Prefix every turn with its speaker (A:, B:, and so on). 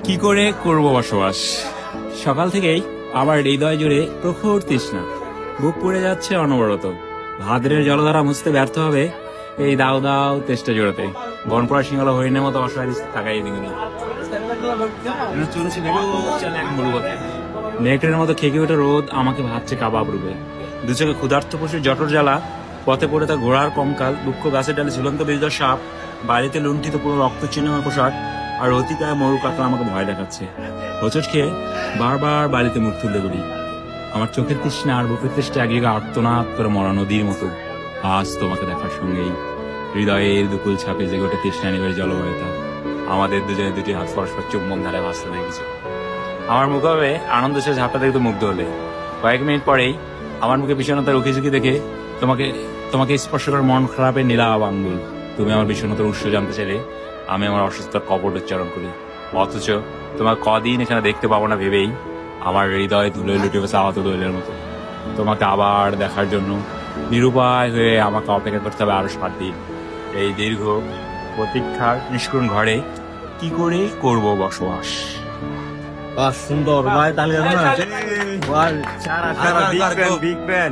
A: কি করে করব বসবাস? সকাল থেকেই আমার হৃদয় জুড়ে প্রখর তৃষ্ণা, বুক পুড়ে যাচ্ছে অনবরত। ভাদ্রের জলধারা মুছতে ব্যর্থ হবে এই দাও দাও তেষ্টা জোড়াতে। বনপড়া সিংহলা হরিণের মতো অসহায় তাকাই দিগুলো নেকড়ের মতো খেকে ওঠে রোদ আমাকে ভাবছে কাবাব রূপে। দু চোখে ক্ষুধার্ত পশুর জঠর জ্বালা, পথে পড়ে তা ঘোড়ার কঙ্কাল, দুঃখ গাছের ডালে ঝুলন্ত বিজয় সাপ, বাড়িতে লুণ্ঠিত পুরো রক্ত চিহ্নময় পোশাক, আর অতিকায় মরু কাতলা আমাকে ভয় দেখাচ্ছে। হোঁচট খেয়ে বারবার বাড়িতে মুখ তুলতে বলি। আমার চোখের তৃষ্ণা আর বুকের তৃষ্ণা একদিকে আর্তনাদ করে মরা নদীর মতো। আজ তোমাকে দেখার সঙ্গেই হৃদয়ের দুকুল ছাপে যে গোটে তৃষ্ণা নিবের জলবায়ুতা। আমাদের দুজনে দুটি হাত পরস্পর চুম্বন ধারে ভাসতে দেখেছে। আমার মুখে আনন্দ সে ঝাপটা দেখতে মুগ্ধ হলে। কয়েক মিনিট পরেই আমার মুখে বিষণ্ণতার উকি ঝুঁকি দেখে তোমাকে স্পর্শ করার মন খারাপের নীলাভ আঙ্গুল। তুমি আমার বিষণ্ণতার উৎস জানতে চাইলে আমি আমার অসুস্থতার কপট উচ্চারণ করি। অথচ তোমার কদিন এখানে দেখতে পাবো না ভেবেই আমার হৃদয় ধুলোয় লুটে গেছে আহত দৈলের মতো। তোমাকে আবার দেখার জন্য নিরুপায় হয়ে আমাকে অপেক্ষা করতে হবে আরো 7 দিন। এই দীর্ঘ প্রতীক্ষার নিষ্কুণ ঘরে কি করে করব বসবাস?
B: সুন্দর ভাই, তাহলে বিগ ফ্যান।